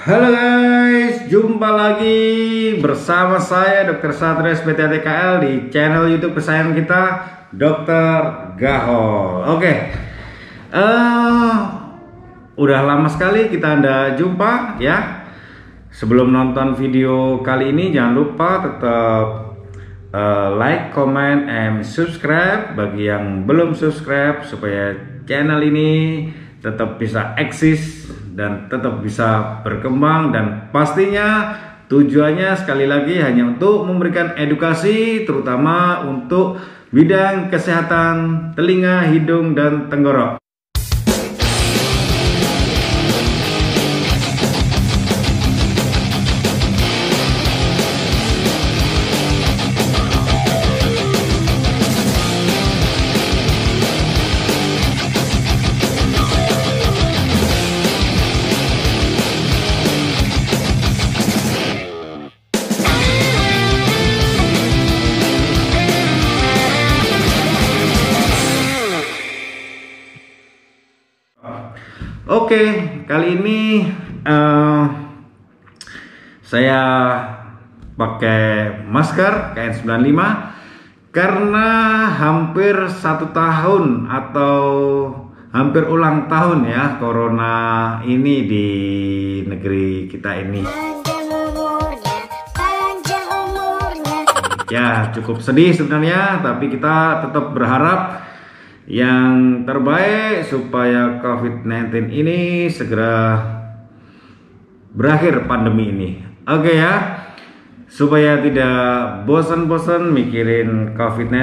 Halo guys, jumpa lagi bersama saya Dr. Satrio SPTTKL di channel YouTube kesayangan kita, Dr. Gahol. Udah lama sekali kita nggak jumpa ya. Sebelum nonton video kali ini jangan lupa tetap like, comment, and subscribe bagi yang belum subscribe supaya channel ini tetap bisa eksis dan tetap bisa berkembang, dan pastinya tujuannya sekali lagi hanya untuk memberikan edukasi terutama untuk bidang kesehatan telinga, hidung, dan tenggorok. Oke, kali ini saya pakai masker KN95 karena hampir 1 tahun atau hampir ulang tahun ya corona ini di negeri kita ini. Ya, cukup sedih sebenarnya, tapi kita tetap berharap yang terbaik supaya COVID-19 ini segera berakhir pandemi ini. Oke ya, supaya tidak bosan-bosan mikirin COVID-19,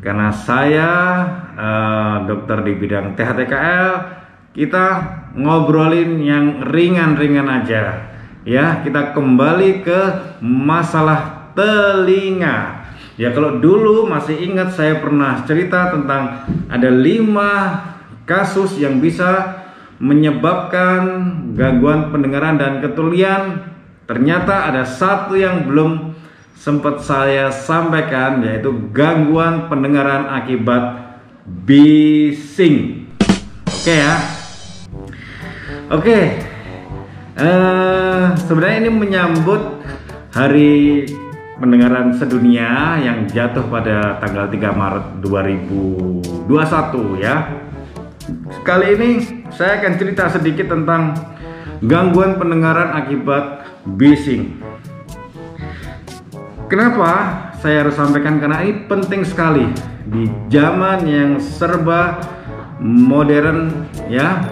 karena saya dokter di bidang THTKL, kita ngobrolin yang ringan-ringan aja ya. Kita kembali ke masalah telinga. Ya, kalau dulu masih ingat saya pernah cerita tentang ada 5 kasus yang bisa menyebabkan gangguan pendengaran dan ketulian. Ternyata ada 1 yang belum sempat saya sampaikan, yaitu gangguan pendengaran akibat bising. Oke ya. Oke. Sebenarnya ini menyambut hari pendengaran sedunia yang jatuh pada tanggal 3 Maret 2021 ya. Kali ini saya akan cerita sedikit tentang gangguan pendengaran akibat bising. Kenapa saya harus sampaikan? Karena ini penting sekali di zaman yang serba modern ya.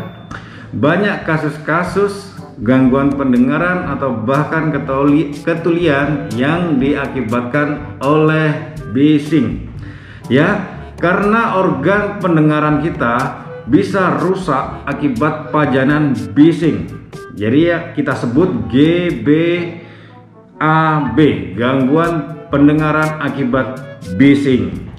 Banyak kasus-kasus gangguan pendengaran atau bahkan ketulian yang diakibatkan oleh bising ya, karena organ pendengaran kita bisa rusak akibat pajanan bising. Jadi ya kita sebut GBAB, gangguan pendengaran akibat bising.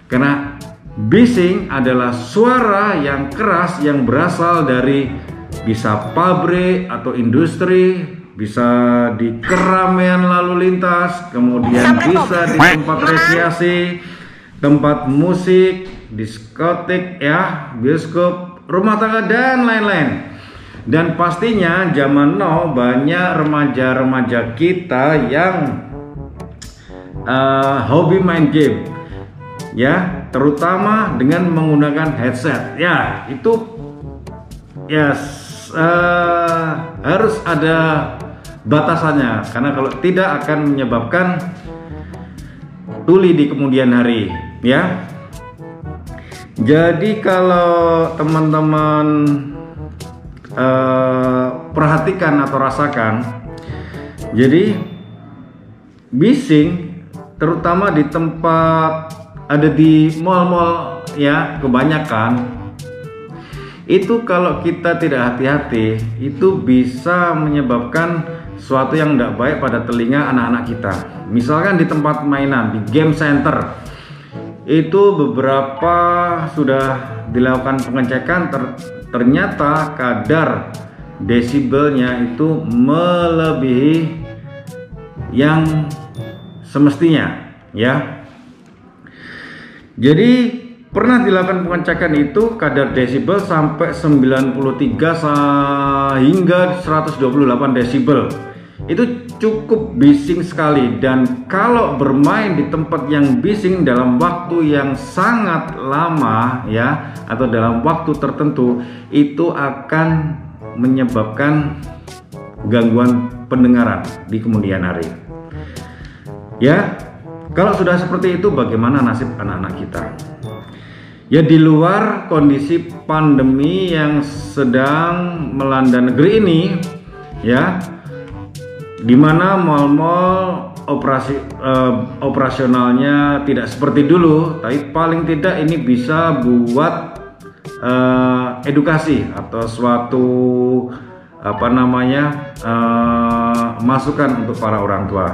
Karena bising adalah suara yang keras yang berasal dari bisa pabrik atau industri, bisa di keramaian lalu lintas, kemudian bisa di tempat rekreasi, tempat musik, diskotik ya, bioskop, rumah tangga, dan lain-lain. Dan pastinya zaman now banyak remaja-remaja kita yang hobi main game ya, terutama dengan menggunakan headset ya. Itu ya harus ada batasannya, karena kalau tidak akan menyebabkan tuli di kemudian hari ya. Jadi kalau teman-teman perhatikan atau rasakan, jadi bising terutama di tempat ada di mall-mall ya, kebanyakan itu kalau kita tidak hati-hati itu bisa menyebabkan sesuatu yang tidak baik pada telinga anak-anak kita. Misalkan di tempat mainan, di game center, itu beberapa sudah dilakukan pengecekan, ternyata kadar desibelnya itu melebihi yang semestinya ya. Jadi pernah dilakukan pengecekan itu kadar desibel sampai 93 hingga 128 desibel. Itu cukup bising sekali, dan kalau bermain di tempat yang bising dalam waktu yang sangat lama ya, atau dalam waktu tertentu, itu akan menyebabkan gangguan pendengaran di kemudian hari. Ya, kalau sudah seperti itu, bagaimana nasib anak-anak kita? Ya, di luar kondisi pandemi yang sedang melanda negeri ini, ya, dimana mal-mal operasionalnya tidak seperti dulu, tapi paling tidak ini bisa buat edukasi atau suatu masukan untuk para orang tua.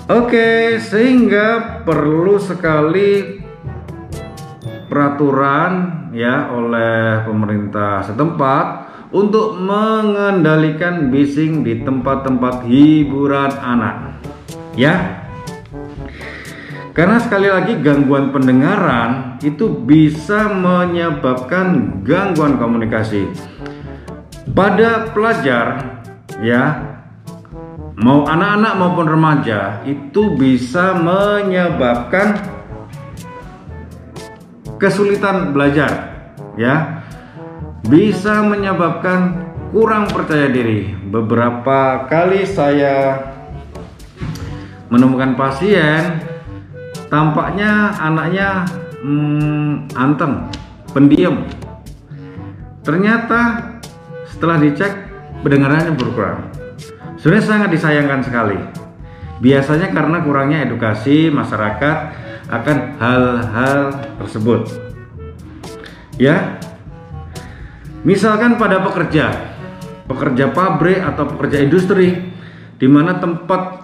Oke, sehingga perlu sekali peraturan ya oleh pemerintah setempat untuk mengendalikan bising di tempat-tempat hiburan anak, ya. Karena sekali lagi gangguan pendengaran itu bisa menyebabkan gangguan komunikasi pada pelajar, ya, mau anak-anak maupun remaja, itu bisa menyebabkan kesulitan belajar, ya. Bisa menyebabkan kurang percaya diri. Beberapa kali saya menemukan pasien, tampaknya anaknya anteng, pendiam. Ternyata setelah dicek, pendengarannya berkurang. Sebenarnya sangat disayangkan sekali. Biasanya karena kurangnya edukasi masyarakat akan hal-hal tersebut, ya. Misalkan pada pekerja pabrik atau pekerja industri, di mana tempat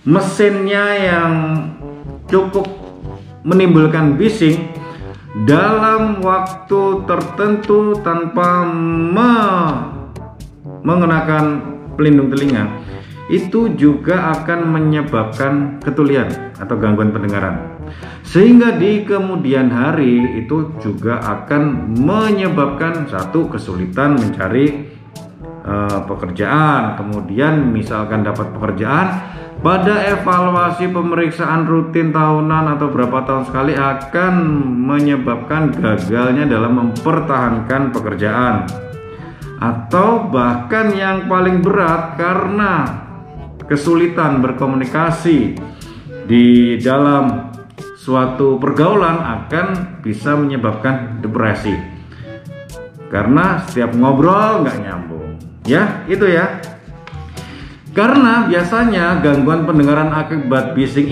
mesinnya yang cukup menimbulkan bising dalam waktu tertentu tanpa mengenakan pelindung telinga, itu juga akan menyebabkan ketulian atau gangguan pendengaran. Sehingga di kemudian hari itu juga akan menyebabkan satu kesulitan mencari pekerjaan. Kemudian misalkan dapat pekerjaan, pada evaluasi pemeriksaan rutin tahunan atau berapa tahun sekali akan menyebabkan gagalnya dalam mempertahankan pekerjaan. Atau bahkan yang paling berat, karena kesulitan berkomunikasi di dalam suatu pergaulan akan bisa menyebabkan depresi, karena setiap ngobrol nggak nyambung, ya. Itu ya, karena biasanya gangguan pendengaran akibat bising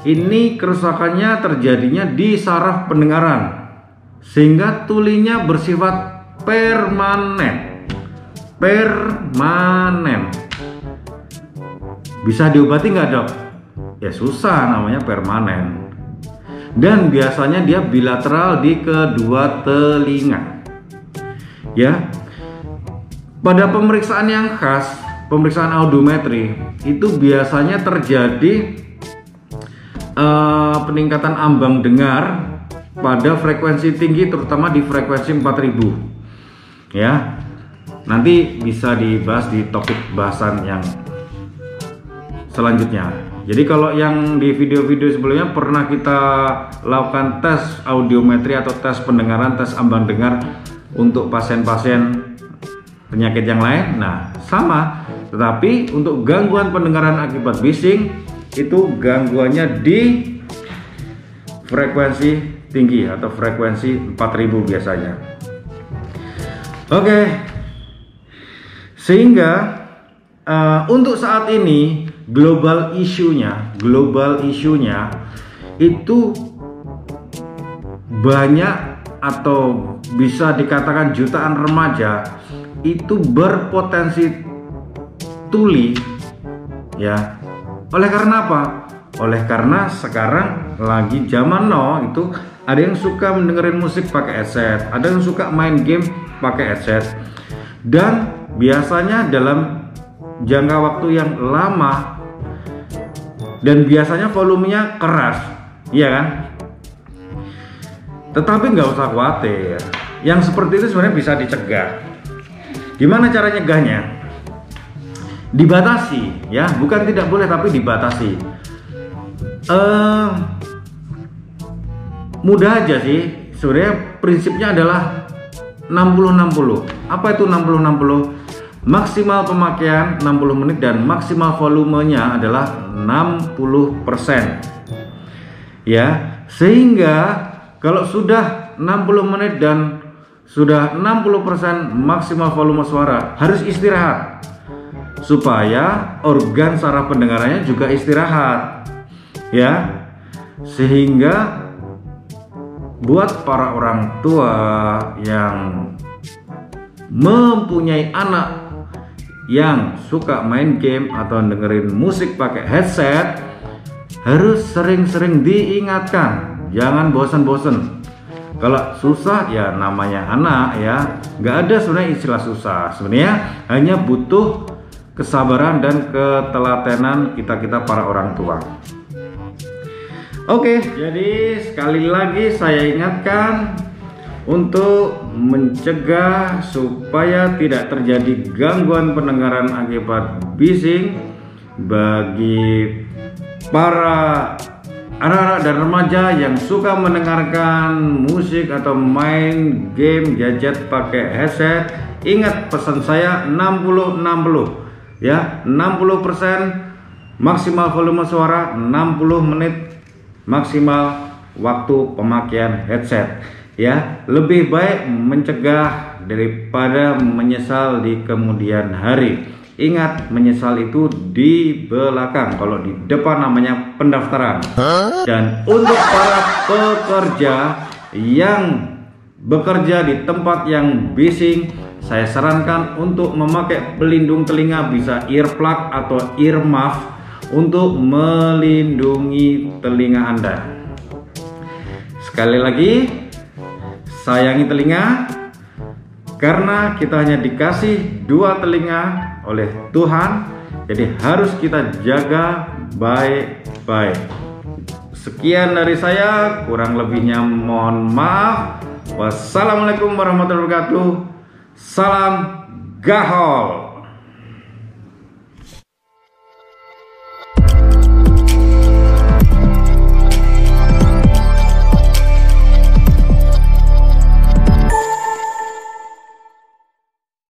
ini kerusakannya terjadinya di saraf pendengaran, sehingga tulinya bersifat permanen. Bisa diobati nggak, Dok? Ya susah, namanya permanen. Dan biasanya dia bilateral di kedua telinga, ya. Pada pemeriksaan yang khas, pemeriksaan audiometri, itu biasanya terjadi peningkatan ambang dengar pada frekuensi tinggi, terutama di frekuensi 4000, ya. Nanti bisa dibahas di topik bahasan yang selanjutnya. Jadi kalau yang di video-video sebelumnya pernah kita lakukan tes audiometri atau tes pendengaran, tes ambang dengar untuk pasien-pasien penyakit yang lain. Nah, sama, tetapi untuk gangguan pendengaran akibat bising itu gangguannya di frekuensi tinggi atau frekuensi 4000 biasanya. Oke. Sehingga untuk saat ini global isunya itu banyak, atau bisa dikatakan jutaan remaja itu berpotensi tuli, ya. Oleh karena apa? Oleh karena sekarang lagi zaman now itu ada yang suka mendengerin musik pakai headset, ada yang suka main game pakai headset, dan biasanya dalam jangka waktu yang lama, dan biasanya volumenya keras. iya kan? Tetapi nggak usah khawatir, yang seperti itu sebenarnya bisa dicegah. Gimana cara nyegahnya? Dibatasi, ya, bukan tidak boleh tapi dibatasi. Mudah aja sih, sebenarnya prinsipnya adalah 60-60. Apa itu 60-60? Maksimal pemakaian 60 menit dan maksimal volumenya adalah 60%. Ya, sehingga kalau sudah 60 menit dan sudah 60% maksimal volume suara, harus istirahat supaya organ saraf pendengarannya juga istirahat. Ya, sehingga buat para orang tua yang mempunyai anak yang suka main game atau dengerin musik pakai headset, harus sering-sering diingatkan, jangan bosan-bosan. Kalau susah ya namanya anak, ya nggak ada sebenarnya istilah susah, sebenarnya hanya butuh kesabaran dan ketelatenan kita para orang tua. Oke, jadi sekali lagi saya ingatkan untuk mencegah supaya tidak terjadi gangguan pendengaran akibat bising bagi para anak-anak dan remaja yang suka mendengarkan musik atau main game gadget pakai headset. Ingat pesan saya 60-60, ya, 60% maksimal volume suara, 60 menit maksimal waktu pemakaian headset. Ya, lebih baik mencegah daripada menyesal di kemudian hari. Ingat, menyesal itu di belakang, kalau di depan namanya pendaftaran. Dan untuk para pekerja yang bekerja di tempat yang bising, saya sarankan untuk memakai pelindung telinga, bisa earplug atau earmuff untuk melindungi telinga Anda. Sekali lagi, sayangi telinga, karena kita hanya dikasih dua telinga oleh Tuhan, jadi harus kita jaga baik-baik. Sekian dari saya, kurang lebihnya mohon maaf. Wassalamualaikum warahmatullahi wabarakatuh. Salam Gahol.